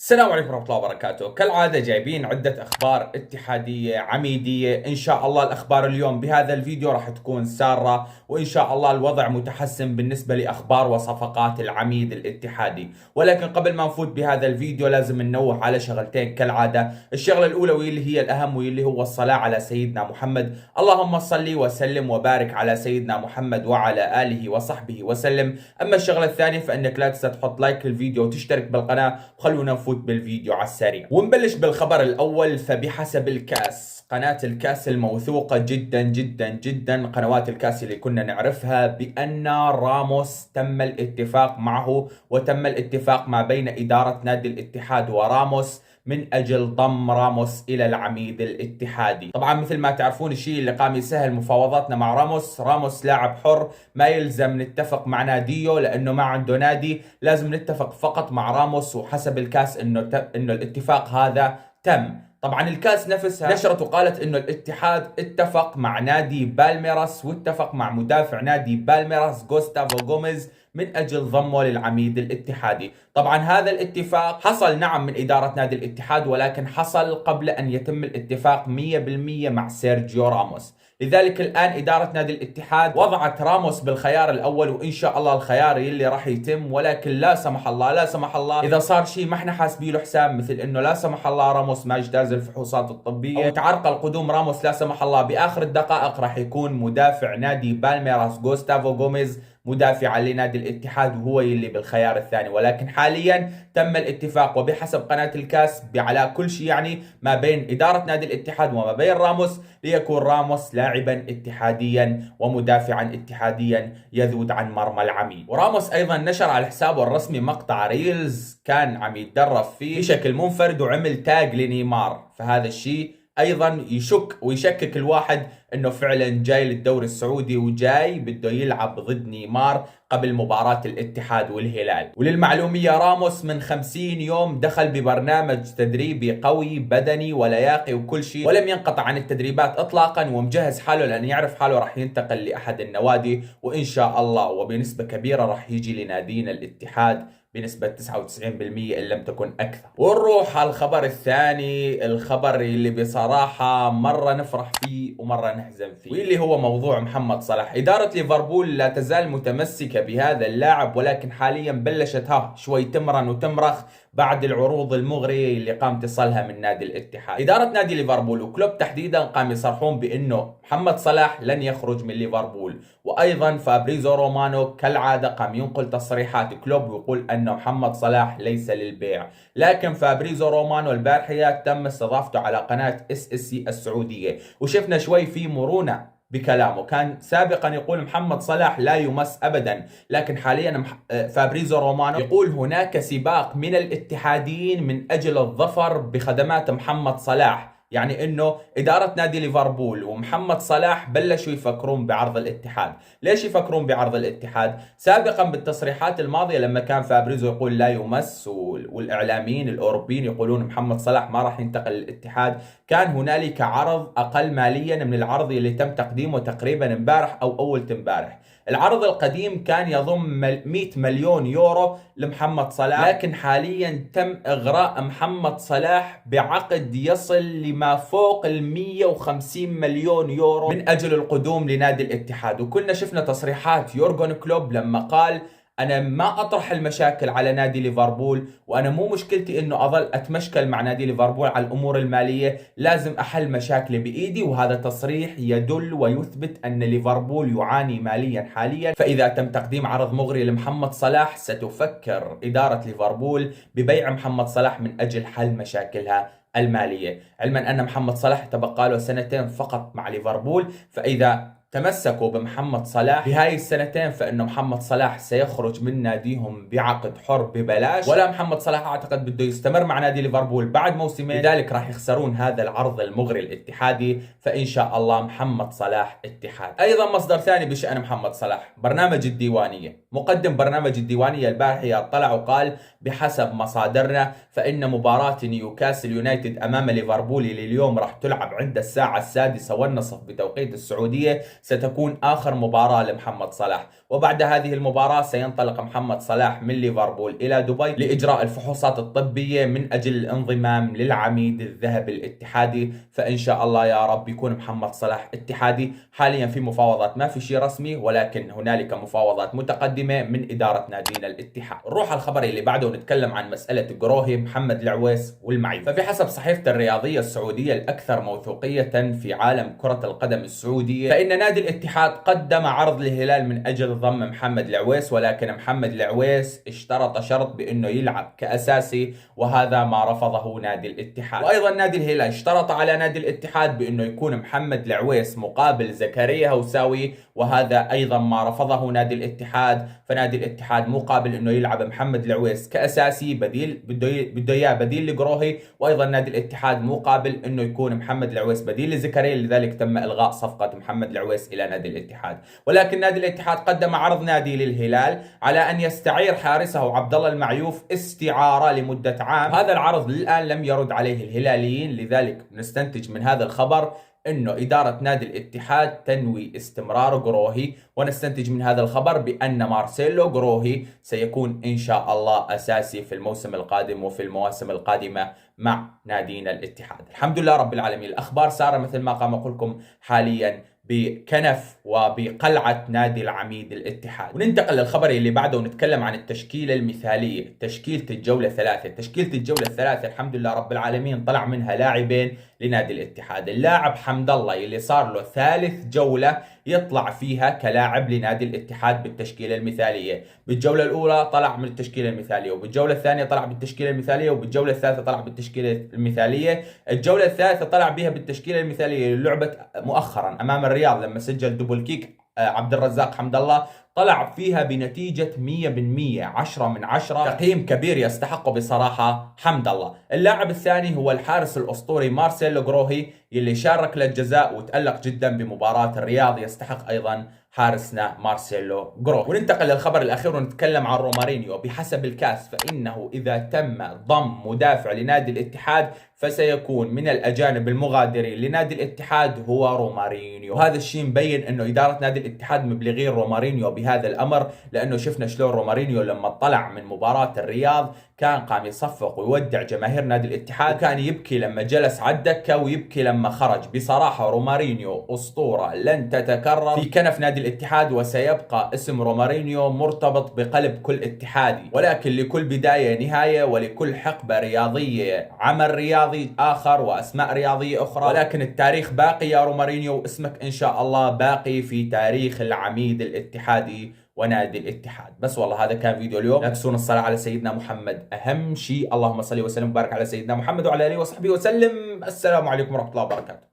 السلام عليكم ورحمة الله وبركاته. كالعادة جايبين عدة أخبار اتحادية عميدية. إن شاء الله الأخبار اليوم بهذا الفيديو راح تكون سارة، وإن شاء الله الوضع متحسن بالنسبة لأخبار وصفقات العميد الاتحادي. ولكن قبل ما نفوت بهذا الفيديو لازم ننوه على شغلتين كالعادة. الشغلة الأولى واللي هي الأهم واللي هو الصلاة على سيدنا محمد، اللهم صل وسلم وبارك على سيدنا محمد وعلى آله وصحبه وسلم. أما الشغلة الثانية فإنك لا تنسى تحط لايك للفيديو وتشترك بالقناة، وخلونا نفوت بالفيديو على السريع ونبلش بالخبر الأول. فبحسب الكاس، قناة الكاس الموثوقة جدا جدا جدا، قنوات الكاس اللي كنا نعرفها، بأن راموس تم الاتفاق معه وتم الاتفاق ما بين إدارة نادي الاتحاد وراموس من أجل ضم راموس إلى العميد الاتحادي. طبعا مثل ما تعرفون الشيء اللي قام يسهل مفاوضاتنا مع راموس لاعب حر، ما يلزم نتفق مع ناديه لأنه ما عنده نادي، لازم نتفق فقط مع راموس. وحسب الكاس إنه الاتفاق هذا تم. طبعا الكاس نفسها نشرت وقالت انه الاتحاد اتفق مع نادي بالميراس واتفق مع مدافع نادي بالميراس غوستافو غوميز من اجل ضمه للعميد الاتحادي. طبعا هذا الاتفاق حصل نعم من ادارة نادي الاتحاد، ولكن حصل قبل ان يتم الاتفاق 100% مع سيرجيو راموس. لذلك الآن إدارة نادي الاتحاد وضعت راموس بالخيار الأول، وإن شاء الله الخيار اللي راح يتم. ولكن لا سمح الله لا سمح الله إذا صار شيء ما احنا حاسبين له حساب، مثل إنه لا سمح الله راموس ما يجتاز الفحوصات الطبية أو تعرقل قدوم راموس لا سمح الله بآخر الدقائق، راح يكون مدافع نادي بالميراس غوستافو غوميز مدافعا لنادي الاتحاد وهو اللي بالخيار الثاني. ولكن حاليا تم الاتفاق وبحسب قناة الكاس على كل شيء، يعني ما بين إدارة نادي الاتحاد وما بين راموس، ليكون راموس لاعبا اتحاديا ومدافعا اتحاديا يذود عن مرمى العميد. وراموس أيضا نشر على حسابه الرسمي مقطع ريلز كان عم يتدرب فيه بشكل منفرد وعمل تاج لنيمار. فهذا الشيء ايضا يشك ويشكك الواحد انه فعلا جاي للدوري السعودي وجاي بده يلعب ضد نيمار قبل مباراة الاتحاد والهلال. وللمعلومية راموس من 50 يوم دخل ببرنامج تدريبي قوي بدني ولياقي وكل شيء، ولم ينقطع عن التدريبات اطلاقا، ومجهز حاله لان يعرف حاله راح ينتقل لاحد النوادي، وان شاء الله وبنسبة كبيرة راح يجي لنادينا الاتحاد بنسبة 99% إن لم تكن أكثر. ونروح على الخبر الثاني، الخبر اللي بصراحة مرة نفرح فيه ومرة نحزن فيه، واللي هو موضوع محمد صلاح. إدارة ليفربول لا تزال متمسكة بهذا اللاعب، ولكن حاليا بلشت شوي تمرن وتمرخ بعد العروض المغرية اللي قام تصلها من نادي الاتحاد. إدارة نادي ليفربول وكلوب تحديدا قام يصرحون بأنه محمد صلاح لن يخرج من ليفربول. وأيضا فابريزو رومانو كالعادة قام ينقل تصريحات كلوب ويقول أن محمد صلاح ليس للبيع. لكن فابريزو رومانو البارحة تم استضافته على قناة SSC السعودية، وشفنا شوي في مرونة بكلامه. كان سابقا يقول محمد صلاح لا يمس أبدا، لكن حاليا فابريزو رومانو يقول هناك سباق من الاتحاديين من أجل الظفر بخدمات محمد صلاح. يعني انه ادارة نادي ليفربول ومحمد صلاح بلشوا يفكرون بعرض الاتحاد. ليش يفكرون بعرض الاتحاد؟ سابقا بالتصريحات الماضية لما كان فابريزو يقول لا يمس والاعلاميين الاوروبيين يقولون محمد صلاح ما راح ينتقل للاتحاد، كان هنالك عرض اقل ماليا من العرض اللي تم تقديمه تقريبا امبارح او اول امبارح. العرض القديم كان يضم 100 مليون يورو لمحمد صلاح، لكن حاليا تم إغراء محمد صلاح بعقد يصل لما فوق 150 مليون يورو من أجل القدوم لنادي الاتحاد. وكلنا شفنا تصريحات يورغن كلوب لما قال أنا ما أطرح المشاكل على نادي ليفربول، وأنا مو مشكلتي إنه أظل أتمشكل مع نادي ليفربول على الأمور المالية، لازم أحل مشاكلي بإيدي. وهذا تصريح يدل ويثبت أن ليفربول يعاني ماليا حاليا. فإذا تم تقديم عرض مغري لمحمد صلاح ستفكر إدارة ليفربول ببيع محمد صلاح من أجل حل مشاكلها المالية، علما أن محمد صلاح تبقى له سنتين فقط مع ليفربول. فإذا تمسكوا بمحمد صلاح بهاي السنتين فإنه محمد صلاح سيخرج من ناديهم بعقد حر ببلاش، ولا محمد صلاح أعتقد بده يستمر مع نادي ليفربول بعد موسمين، لذلك راح يخسرون هذا العرض المغري الاتحادي. فإن شاء الله محمد صلاح اتحاد. أيضا مصدر ثاني بشأن محمد صلاح، برنامج الديوانية. مقدم برنامج الديوانية البارحة طلع وقال بحسب مصادرنا فإن مباراة نيوكاسل يونايتد أمام ليفربول اللي اليوم راح تلعب عند الساعة 6:30 بتوقيت السعودية ستكون آخر مباراة لمحمد صلاح، وبعد هذه المباراة سينطلق محمد صلاح من ليفربول إلى دبي لإجراء الفحوصات الطبية من أجل الانضمام للعميد الذهبي الاتحادي. فإن شاء الله يا رب يكون محمد صلاح اتحادي. حاليا في مفاوضات، ما في شيء رسمي، ولكن هنالك مفاوضات متقدمة من إدارة نادينا الاتحاد. نروح على الخبر اللي بعده ونتكلم عن مسألة قروهي، محمد العويس والمعيوف. فبحسب صحيفة الرياضية السعودية الأكثر موثوقية في عالم كرة القدم السعودية، فإن نادي الاتحاد قدم عرض للهلال من أجل ضم محمد العويس، ولكن محمد العويس اشترط شرط بأنه يلعب كأساسي، وهذا ما رفضه نادي الاتحاد. وأيضا نادي الهلال اشترط على نادي الاتحاد بأنه يكون محمد العويس مقابل زكريا هوساوي، وهذا أيضا ما رفضه نادي الاتحاد. فنادي الاتحاد مقابل أنه يلعب محمد العويس كأساسي بديل، بده إياه بديل لقروهي، وأيضا نادي الاتحاد مقابل أنه يكون محمد العويس بديل لزكريا، لذلك تم إلغاء صفقة محمد العويس إلى نادي الاتحاد. ولكن نادي الاتحاد قدم عرض نادي للهلال على أن يستعير حارسه عبد الله المعيوف استعارة لمدة عام. هذا العرض للآن لم يرد عليه الهلاليين، لذلك نستنتج من هذا الخبر انه ادارة نادي الاتحاد تنوي استمرار قروهي، ونستنتج من هذا الخبر بان مارسيلو قروهي سيكون ان شاء الله اساسي في الموسم القادم وفي المواسم القادمة مع نادينا الاتحاد. الحمد لله رب العالمين. الاخبار سارة مثل ما قام اقول لكم حاليا بكنف وبقلعة نادي العميد الاتحاد. وننتقل للخبر اللي بعده ونتكلم عن التشكيلة المثالية، تشكيلة الجولة 3. تشكيلة الجولة 3 الحمد لله رب العالمين طلع منها لاعبين لنادي الاتحاد. اللاعب حمد الله اللي صار له ثالث جولة يطلع فيها كلاعب لنادي الاتحاد بالتشكيلة المثالية. بالجولة الأولى طلع من التشكيلة المثالية، وبالجولة الثانية طلع بالتشكيلة المثالية، وبالجولة الثالثة طلع بالتشكيلة المثالية. الجولة الثالثة طلع بها بالتشكيلة المثالية اللي لعبت مؤخرا أمام الرياض لما سجل دبل كيك عبد الرزاق حمد الله، طلع فيها بنتيجة 100%، 10 من 10، تقييم كبير يستحقه بصراحة حمد الله. اللاعب الثاني هو الحارس الأسطوري مارسيلو قروهي اللي شارك للجزاء وتألق جدا بمباراة الرياض، يستحق أيضا حارسنا مارسيلو قروهي. وننتقل للخبر الأخير ونتكلم عن رومارينيو. بحسب الكاس فإنه إذا تم ضم مدافع لنادي الاتحاد فسيكون من الأجانب المغادرين لنادي الاتحاد هو رومارينيو. وهذا الشيء مبين أنه إدارة نادي الاتحاد مبلغين رومارينيو بهذا الأمر، لأنه شفنا شلون رومارينيو لما طلع من مباراة الرياض كان قام يصفق ويودع جماهير نادي الاتحاد، وكان يبكي لما جلس على الدكة ويبكي لما خرج. بصراحة رومارينيو أسطورة لن تتكرر في كنف نادي الاتحاد، وسيبقى اسم رومارينيو مرتبط بقلب كل اتحادي. ولكن لكل بداية نهاية، ولكل حقبة رياضية عمل رياضي آخر وأسماء رياضية أخرى، ولكن التاريخ باقي يا رومارينيو، واسمك إن شاء الله باقي في تاريخ العميد الاتحادي ونادي الاتحاد. بس والله هذا كان فيديو اليوم. لا تنسون الصلاة على سيدنا محمد أهم شيء. اللهم صل وسلم وبارك على سيدنا محمد وعلى آله وصحبه وسلم. السلام عليكم ورحمة الله وبركاته.